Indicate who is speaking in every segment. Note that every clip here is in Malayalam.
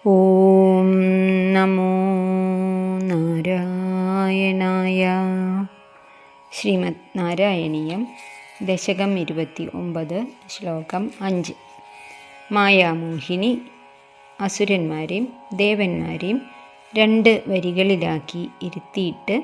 Speaker 1: ഓം നമോ നാരായണായ. ശ്രീമദ് നാരായണീയം ദശകം 29 ശ്ലോകം 5. മായാമോഹിനി അസുരന്മാരെയും ദേവന്മാരെയും 2 വരികളിലാക്കി ഇരുത്തിയിട്ട്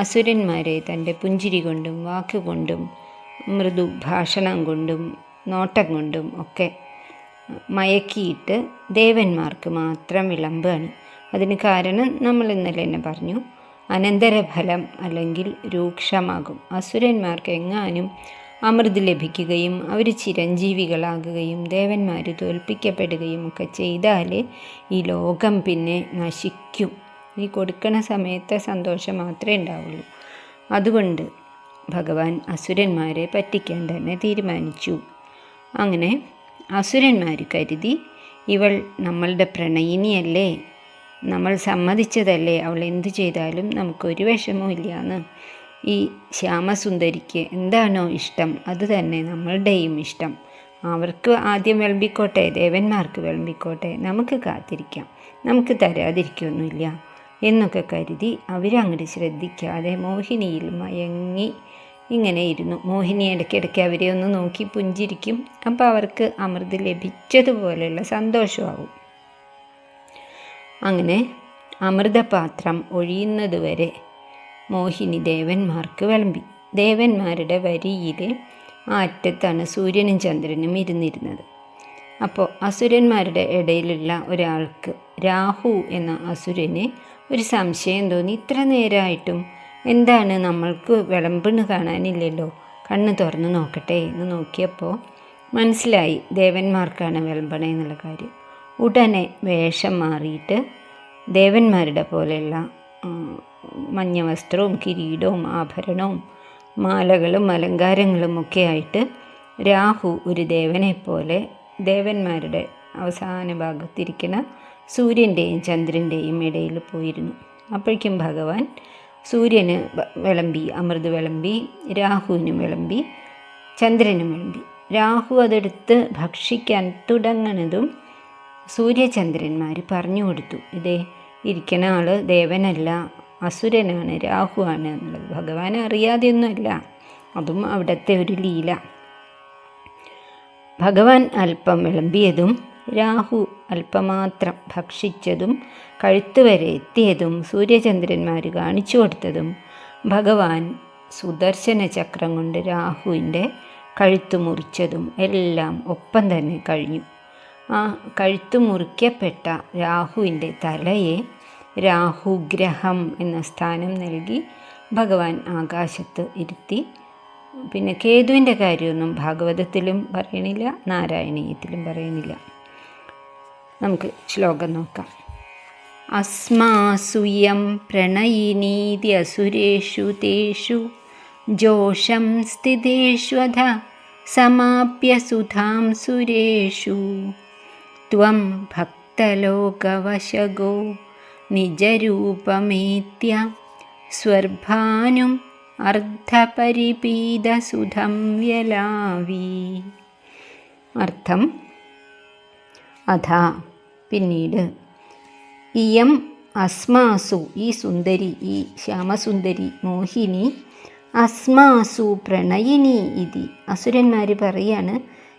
Speaker 1: അസുരന്മാരെ തൻ്റെ പുഞ്ചിരി കൊണ്ടും വാക്കുകൊണ്ടും മൃദു ഭാഷണം കൊണ്ടും നോട്ടം കൊണ്ടും ഒക്കെ മയക്കിയിട്ട് ദേവന്മാർക്ക് മാത്രം വിളമ്പാണ്. അതിന് കാരണം നമ്മൾ ഇന്നലെ തന്നെ പറഞ്ഞു, അനന്തരഫലം അല്ലെങ്കിൽ രൂക്ഷമാകും. അസുരന്മാർക്ക് എങ്ങാനും അമൃത് ലഭിക്കുകയും അവർ ചിരഞ്ജീവികളാകുകയും ദേവന്മാർ തോൽപ്പിക്കപ്പെടുകയും ഒക്കെ ചെയ്താൽ ഈ ലോകം പിന്നെ നശിക്കും. ഈ കൊടുക്കണ സമയത്തെ സന്തോഷം മാത്രമേ ഉണ്ടാവുള്ളൂ. അതുകൊണ്ട് ഭഗവാൻ അസുരന്മാരെ പറ്റിക്കാൻ തന്നെ തീരുമാനിച്ചു. അങ്ങനെ അസുരന്മാർ കരുതി, ഇവൾ നമ്മളുടെ പ്രണയിനിയല്ലേ, നമ്മൾ സമ്മതിച്ചതല്ലേ, അവൾ എന്തു ചെയ്താലും നമുക്കൊരു വിഷമവും ഇല്ലയെന്ന്. ഈ ശ്യാമസുന്ദരിക്ക് എന്താണോ ഇഷ്ടം അത് തന്നെ നമ്മളുടെയും ഇഷ്ടം. അവർക്ക് ആദ്യം വിളമ്പിക്കോട്ടെ, ദേവന്മാർക്ക് വിളമ്പിക്കോട്ടെ, നമുക്ക് കാത്തിരിക്കാം, നമുക്ക് തരാതിരിക്കൊന്നുമില്ല എന്നൊക്കെ കരുതി അവരങ്ങോട്ട് ശ്രദ്ധിക്കാതെ മോഹിനിയിൽ മയങ്ങി ഇങ്ങനെ ഇരുന്നു. മോഹിനി ഇടയ്ക്കിടയ്ക്ക് അവരെ ഒന്ന് നോക്കി പുഞ്ചിരിക്കും. അപ്പോൾ അവർക്ക് അമൃത് ലഭിച്ചതുപോലെയുള്ള സന്തോഷമാവും. അങ്ങനെ അമൃതപാത്രം ഒഴിയുന്നതുവരെ മോഹിനി ദേവന്മാർക്ക് വിളമ്പി. ദേവന്മാരുടെ വരിയിൽ ആ അറ്റത്താണ് സൂര്യനും ചന്ദ്രനും ഇരുന്നിരുന്നത്. അപ്പോൾ അസുരന്മാരുടെ ഇടയിലുള്ള ഒരാൾക്ക്, രാഹു എന്ന അസുരന് ഒരു സംശയം തോന്നി. ഇത്ര നേരമായിട്ടും എന്താണ് നമ്മൾക്ക് വിളമ്പെന്ന് കാണാനില്ലല്ലോ, കണ്ണ് തുറന്ന് നോക്കട്ടെ എന്ന് നോക്കിയപ്പോൾ മനസ്സിലായി ദേവന്മാർക്കാണ് വിളമ്പണേ എന്നുള്ള കാര്യം. ഉടനെ വേഷം മാറിയിട്ട് ദേവന്മാരുടെ പോലെയുള്ള മഞ്ഞ വസ്ത്രവും കിരീടവും ആഭരണവും മാലകളും അലങ്കാരങ്ങളും ഒക്കെ ആയിട്ട് രാഹു ഒരു ദേവനെ പോലെ ദേവന്മാരുടെ അവസാന ഭാഗത്തിരിക്കുന്ന സൂര്യൻ്റെയും ചന്ദ്രൻ്റെയും ഇടയിൽ പോയിരുന്നു. അപ്പോഴേക്കും ഭഗവാൻ സൂര്യന് വിളമ്പി, അമൃത് വിളമ്പി, രാഹുവിനും വിളമ്പി, ചന്ദ്രനും വിളമ്പി. രാഹു അതെടുത്ത് ഭക്ഷിക്കാൻ തുടങ്ങണതും സൂര്യചന്ദ്രന്മാർ പറഞ്ഞു കൊടുത്തു, ഇതേ ഇരിക്കണ ആൾ ദേവനല്ല, അസുരനാണ്, രാഹു ആണ് എന്നുള്ളത്. ഭഗവാൻ അറിയാതെയൊന്നുമല്ല, അതും അവിടുത്തെ ഒരു ലീല. ഭഗവാൻ അല്പം വിളമ്പിയതും രാഹു അല്പമാത്രം ഭക്ഷിച്ചതും കഴുത്തുവരെ എത്തിയതും സൂര്യചന്ദ്രന്മാർ കാണിച്ചു കൊടുത്തതും ഭഗവാൻ സുദർശന ചക്രം കൊണ്ട് രാഹുവിൻ്റെ കഴുത്ത് മുറിച്ചതും എല്ലാം ഒപ്പം തന്നെ കഴിഞ്ഞു. ആ കഴുത്ത് മുറിക്കപ്പെട്ട രാഹുവിൻ്റെ തലയെ രാഹുഗ്രഹം എന്ന സ്ഥാനം നൽകി ഭഗവാൻ ആകാശത്ത് ഇരുത്തി. പിന്നെ കേതുവിൻ്റെ കാര്യമൊന്നും ഭാഗവതത്തിലും പറയണില്ല, നാരായണീയത്തിലും പറയണില്ല. നമുക്ക് ശ്ലോകം നോക്കാം. അസ്മാസുയം പ്രണയിനീതി അസുരേഷു തേഷു ജോഷം സ്ഥിതേഷ്വധ സമാപ്യ സുധാം സുരേഷു ത്വം ഭക്തലോകവശഗോ നിജരൂപമേത്യ സ്വർഭാനും അർദ്ധപരിപീതസുധം വ്യലാവി. അർത്ഥം: അഥാ പിന്നീട്, ഇയം അസ്മാസു ഈ സുന്ദരി, ഈ ശ്യാമസുന്ദരി മോഹിനി, അസ്മാസു പ്രണയിനി ഇതി അസുരന്മാർ പറയാണ്,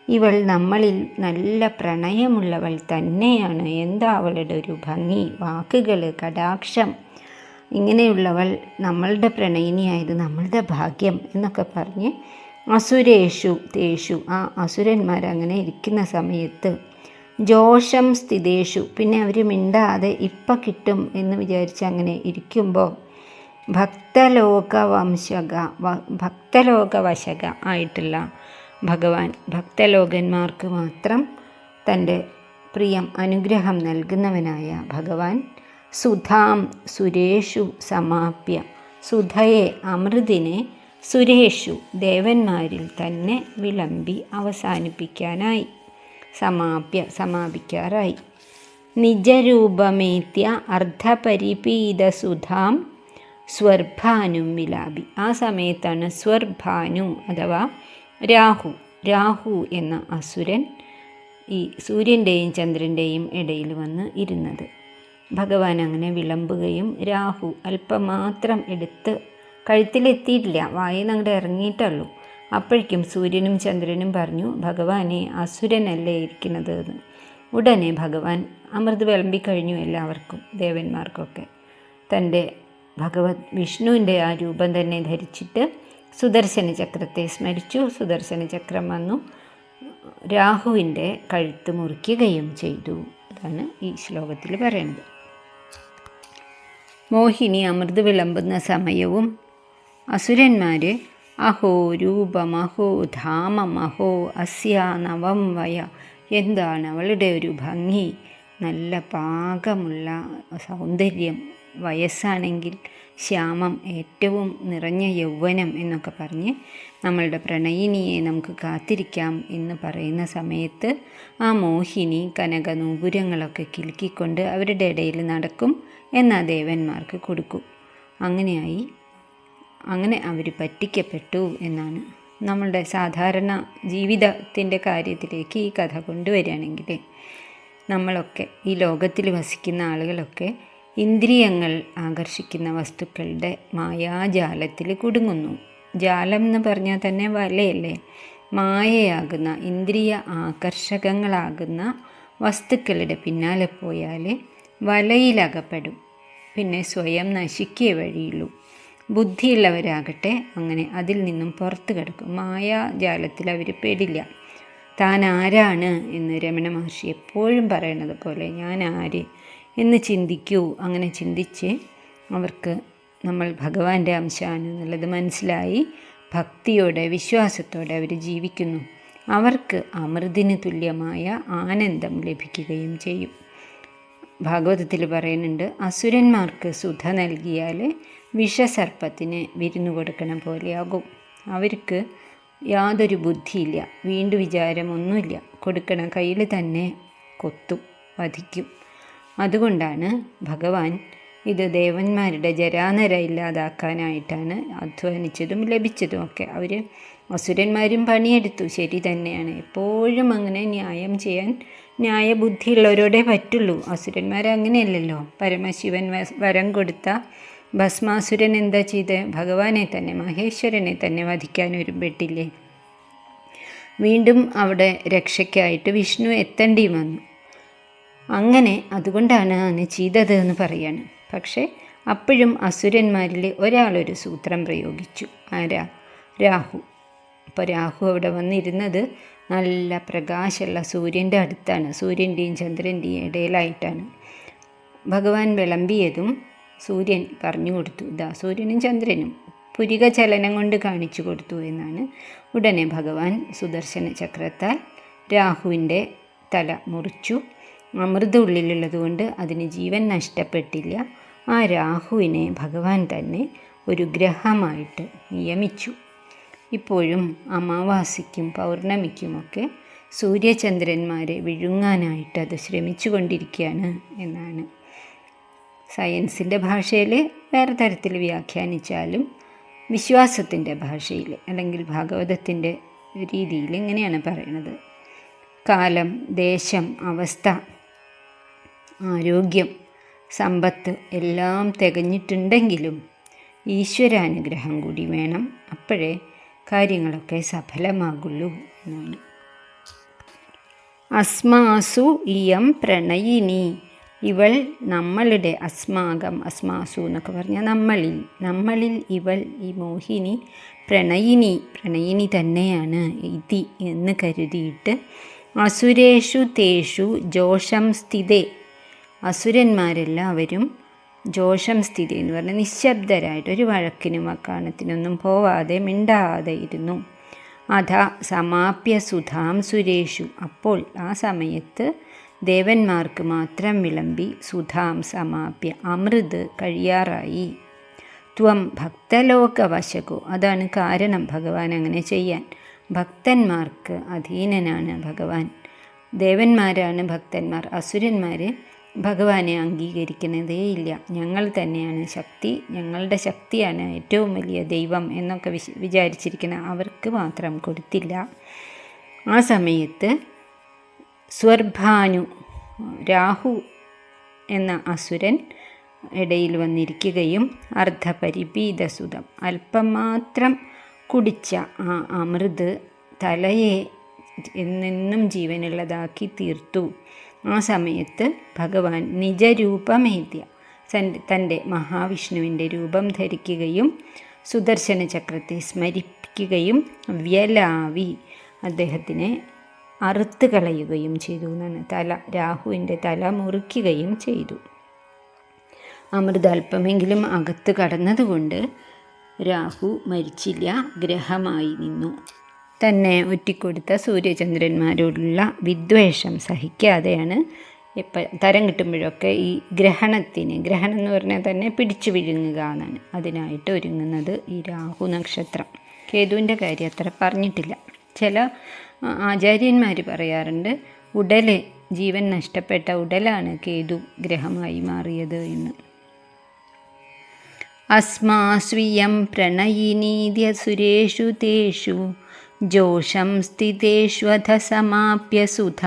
Speaker 1: ഇവൾ നമ്മളിൽ നല്ല പ്രണയമുള്ളവൾ തന്നെയാണ്. എന്താ അവളുടെ ഒരു ഭംഗി, വാക്കുകൾ, കടാക്ഷം, ഇങ്ങനെയുള്ളവൾ നമ്മളുടെ പ്രണയിനിയായത് നമ്മളുടെ ഭാഗ്യം എന്നൊക്കെ പറഞ്ഞ് അസുരേഷു തേഷു ആ അസുരന്മാരങ്ങനെ ഇരിക്കുന്ന സമയത്ത് ജോഷം സ്ഥിതേഷു പിന്നെ അവർ മിണ്ടാതെ ഇപ്പം കിട്ടും എന്ന് വിചാരിച്ച് അങ്ങനെ ഇരിക്കുമ്പോൾ ഭക്തലോകവശക ആയിട്ടുള്ള ഭഗവാൻ ഭക്തലോകന്മാർക്ക് മാത്രം തൻ്റെ പ്രിയം അനുഗ്രഹം നൽകുന്നവനായ ഭഗവാൻ സുധാം സുരേഷു സമാപ്യ സുധയെ അമൃതിനെ സുരേഷു ദേവന്മാരിൽ തന്നെ വിളമ്പി അവസാനിപ്പിക്കാനായി, സമാപിക്കാറായി. നിജരൂപമേത്യ അർദ്ധപരിപീതസുധാം സ്വർഭാനും വിലാപി. ആ സമയത്താണ് സ്വർഭാനു അഥവാ രാഹു എന്ന അസുരൻ ഈ സൂര്യൻ്റെയും ചന്ദ്രൻ്റെയും ഇടയിൽ വന്ന് ഇരുന്നത്. ഭഗവാൻ അങ്ങനെ വിളമ്പുകയും രാഹു അല്പം മാത്രം എടുത്ത് കഴുത്തിലെത്തിയിട്ടില്ല, വായിൽ നിന്ന് അങ്ങോട്ട് ഇറങ്ങിയിട്ടുള്ളൂ. അപ്പോഴേക്കും സൂര്യനും ചന്ദ്രനും പറഞ്ഞു, ഭഗവാനെ അസുരനല്ലേ ഇരിക്കുന്നത് എന്ന്. ഉടനെ ഭഗവാൻ അമൃത് വിളമ്പിക്കഴിഞ്ഞു എല്ലാവർക്കും, ദേവന്മാർക്കൊക്കെ. തൻ്റെ ഭഗവത് വിഷ്ണുവിൻ്റെ ആ രൂപം തന്നെ ധരിച്ചിട്ട് സുദർശന ചക്രത്തെ സ്മരിച്ചു. സുദർശന ചക്രം വന്നു രാഹുവിൻ്റെ കഴുത്ത് മുറിക്കുകയും ചെയ്തു. അതാണ് ഈ ശ്ലോകത്തിൽ പറയുന്നത്. മോഹിനി അമൃത് വിളമ്പുന്ന സമയവും അസുരന്മാർ അഹോ രൂപം അഹോ ധാമം അഹോ അസ്യ നവം വയ, എന്താണ് അവളുടെ ഒരു ഭംഗി, നല്ല പാകമുള്ള സൗന്ദര്യം, വയസ്സാണെങ്കിൽ ശ്യാമം, ഏറ്റവും നിറഞ്ഞ യൗവനം എന്നൊക്കെ പറഞ്ഞ് നമ്മളുടെ പ്രണയിനിയെ നമുക്ക് കാത്തിരിക്കാം എന്ന് പറയുന്ന സമയത്ത് ആ മോഹിനി കനകനൂപുരങ്ങളൊക്കെ കിലുക്കിക്കൊണ്ട് അവരുടെ ഇടയിൽ നടക്കും, എന്നാൽ ദേവന്മാർക്ക് കൊടുക്കും. അങ്ങനെ അവർ പറ്റിക്കപ്പെട്ടു എന്നാണ്. നമ്മളുടെ സാധാരണ ജീവിതത്തിൻ്റെ കാര്യത്തിലേക്ക് ഈ കഥ കൊണ്ടുവരികയാണെങ്കിൽ നമ്മളൊക്കെ ഈ ലോകത്തിൽ വസിക്കുന്ന ആളുകളൊക്കെ ഇന്ദ്രിയങ്ങൾ ആകർഷിക്കുന്ന വസ്തുക്കളുടെ മായാജാലത്തിൽ കുടുങ്ങുന്നു. ജാലം എന്ന് പറഞ്ഞാൽ തന്നെ വലയല്ലേ. മായയാകുന്ന ഇന്ദ്രിയ ആകർഷകങ്ങളാകുന്ന വസ്തുക്കളുടെ പിന്നാലെ പോയാൽ വലയിലകപ്പെടും, പിന്നെ സ്വയം നശിക്കേ വഴിയുള്ളൂ. ബുദ്ധിയുള്ളവരാകട്ടെ അങ്ങനെ അതിൽ നിന്നും പുറത്ത് കിടക്കും. മായാജാലത്തിൽ അവർ പെടില്ല. താൻ ആരാണ് എന്ന് രമണ മഹർഷി എപ്പോഴും പറയണത് പോലെ ഞാൻ ആര് എന്ന് ചിന്തിക്കൂ. അങ്ങനെ ചിന്തിച്ച് അവർക്ക് നമ്മൾ ഭഗവാന്റെ അംശമാണ് എന്നുള്ളത് മനസ്സിലായി ഭക്തിയോടെ വിശ്വാസത്തോടെ അവർ ജീവിക്കുന്നു. അവർക്ക് അമൃതിന് തുല്യമായ ആനന്ദം ലഭിക്കുകയും ചെയ്യും. ഭാഗവതത്തിൽ പറയുന്നുണ്ട്, അസുരന്മാർക്ക് സുധ നൽകിയാൽ വിഷസർപ്പത്തിന് വിരുന്നു കൊടുക്കണ പോലെയാകും. അവർക്ക് യാതൊരു ബുദ്ധിയില്ല, വീണ്ടും വിചാരമൊന്നുമില്ല, കൊടുക്കണ കയ്യിൽ തന്നെ കൊത്തും, വധിക്കും. അതുകൊണ്ടാണ് ഭഗവാൻ ഇത് ദേവന്മാരുടെ ജരാനര ഇല്ലാതാക്കാനായിട്ടാണ് അധ്വാനിച്ചതും ലഭിച്ചതുമൊക്കെ. അവർ അസുരന്മാരും പണിയെടുത്തു, ശരി തന്നെയാണ്. എപ്പോഴും അങ്ങനെ ന്യായം ചെയ്യാൻ ന്യായബുദ്ധിയുള്ളവരോടെ പറ്റുള്ളൂ. അസുരന്മാരങ്ങനെയല്ലല്ലോ. പരമശിവൻ വരം കൊടുത്ത ഭസ്മാസുരൻ എന്താ ചെയ്ത്? ഭഗവാനെ തന്നെ, മഹേശ്വരനെ തന്നെ വധിക്കാൻ ഒരുമ്പെട്ടില്ലേ. വീണ്ടും അവിടെ രക്ഷയ്ക്കായിട്ട് വിഷ്ണു എത്തേണ്ടി വന്നു. അങ്ങനെ അതുകൊണ്ടാണ് അങ്ങനെ ചെയ്തത് എന്ന് പറയാണ്. പക്ഷേ അപ്പോഴും അസുരന്മാരിൽ ഒരാളൊരു സൂത്രം പ്രയോഗിച്ചു. ആരാ? രാഹു. അപ്പോൾ രാഹു അവിടെ വന്നിരുന്നത് നല്ല പ്രകാശമുള്ള സൂര്യൻ്റെ അടുത്താണ്, സൂര്യൻ്റെയും ചന്ദ്രൻ്റെയും ഇടയിലായിട്ടാണ്. ഭഗവാൻ വിളമ്പിയതും സൂര്യൻ പറഞ്ഞു കൊടുത്തു, ഇതാ സൂര്യനും ചന്ദ്രനും പുരിക ചലനം കൊണ്ട് കാണിച്ചു കൊടുത്തു എന്നാണ്. ഉടനെ ഭഗവാൻ സുദർശന ചക്രത്താൽ രാഹുവിൻ്റെ തല മുറിച്ചു. അമൃതം ഉള്ളിലുള്ളതുകൊണ്ട് അതിന് ജീവൻ നഷ്ടപ്പെട്ടില്ല. ആ രാഹുവിനെ ഭഗവാൻ തന്നെ ഒരു ഗ്രഹമായിട്ട് നിയമിച്ചു. ഇപ്പോഴും അമാവാസിക്കും പൗർണമിക്കുമൊക്കെ സൂര്യചന്ദ്രന്മാരെ വിഴുങ്ങാനായിട്ട് അത് ശ്രമിച്ചു കൊണ്ടിരിക്കുകയാണ് എന്നാണ്. സയൻസിൻ്റെ ഭാഷയിൽ വേറെ തരത്തിൽ വ്യാഖ്യാനിച്ചാലും വിശ്വാസത്തിൻ്റെ ഭാഷയിൽ അല്ലെങ്കിൽ ഭാഗവതത്തിൻ്റെ രീതിയിൽ ഇങ്ങനെയാണ് പറയണത്. കാലം, ദേശം, അവസ്ഥ, ആരോഗ്യം, സമ്പത്ത് എല്ലാം തികഞ്ഞിട്ടുണ്ടെങ്കിലും ഈശ്വരാനുഗ്രഹം കൂടി വേണം, അപ്പോഴേ കാര്യങ്ങളൊക്കെ സഫലമാകുള്ളൂ എന്നാണ്. അസ്മാസു ഇയം പ്രണയിനി, ഇവൾ നമ്മളുടെ, അസ്മാകം അസ്മാസു എന്നൊക്കെ പറഞ്ഞാൽ നമ്മളിൽ ഇവൾ, ഈ മോഹിനി പ്രണയിനി തന്നെയാണ് ഇതി എന്ന് കരുതിയിട്ട് അസുരേഷു തേഷു ജോഷം സ്ഥിതേ, അസുരന്മാരെല്ലാവരും ജോഷം സ്ഥിതി എന്ന് പറഞ്ഞാൽ നിശബ്ദരായിട്ട് ഒരു വഴക്കിനും വക്കാണത്തിനൊന്നും പോവാതെ മിണ്ടാതെ ഇരുന്നു. അഥാ സമാപ്യ സുധാം സുരേഷു, അപ്പോൾ ആ സമയത്ത് ദേവന്മാർക്ക് മാത്രം വിളമ്പി സുധാം സമാപ്യ, അമൃത് കഴിയാറായി. ത്വം ഭക്തലോകവശകോ, അതാണ് കാരണം ഭഗവാൻ അങ്ങനെ ചെയ്യാൻ. ഭക്തന്മാർക്ക് അധീനനാണ് ഭഗവാൻ. ദേവന്മാരാണ് ഭക്തന്മാർ, അസുരന്മാർ ഭഗവാനെ അംഗീകരിക്കുന്നതേയില്ല. ഞങ്ങൾ തന്നെയാണ് ശക്തി, ഞങ്ങളുടെ ശക്തിയാണ് ഏറ്റവും വലിയ ദൈവം എന്നൊക്കെ വിചാരിച്ചിരിക്കുന്ന അവർക്ക് മാത്രം കൊടുത്തില്ല. ആ സമയത്ത് സ്വർഭാനു രാഹു എന്ന അസുരൻ ഇടയിൽ വന്നിരിക്കുകയും അർദ്ധപരിപീതസുതം അല്പം മാത്രം കുടിച്ച ആ അമൃത് തലയെ എന്നെന്നും ജീവനുള്ളതാക്കി തീർത്തു. ആ സമയത്ത് ഭഗവാൻ നിജരൂപമേദ്യ തൻ്റെ മഹാവിഷ്ണുവിൻ്റെ രൂപം ധരിക്കുകയും സുദർശന ചക്രത്തെ സ്മരിക്കുകയും വ്യലാവി അദ്ദേഹത്തിനെ അറുത്ത് കളയുകയും ചെയ്തു എന്നാണ്. രാഹുവിൻ്റെ തല മുറിക്കുകയും ചെയ്തു. അമൃത് അല്പമെങ്കിലും അകത്ത് കടന്നതുകൊണ്ട് രാഹു മരിച്ചില്ല, ഗ്രഹമായി നിന്നു. തന്നെ ഒറ്റിക്കൊടുത്ത സൂര്യചന്ദ്രന്മാരോടുള്ള വിദ്വേഷം സഹിക്കാതെയാണ് തരം കിട്ടുമ്പോഴൊക്കെ ഈ ഗ്രഹണം എന്ന് പറഞ്ഞാൽ തന്നെ പിടിച്ചു വിഴുങ്ങുക എന്നാണ്. അതിനായിട്ട് ഒരുങ്ങുന്നത് ഈ രാഹു നക്ഷത്രം. കേതുവിൻ്റെ കാര്യം അത്ര പറഞ്ഞിട്ടില്ല. ചില ആചാര്യന്മാർ പറയാറുണ്ട് ജീവൻ നഷ്ടപ്പെട്ട ഉടലാണ് കേതു ഗ്രഹമായി മാറിയത് എന്ന്. അസ്മാസ്വിയം പ്രണയിനീദ്യ സുരേഷു തേഷു ജോഷം സ്ഥിതേഷ്വധ സമാപ്യ സുധ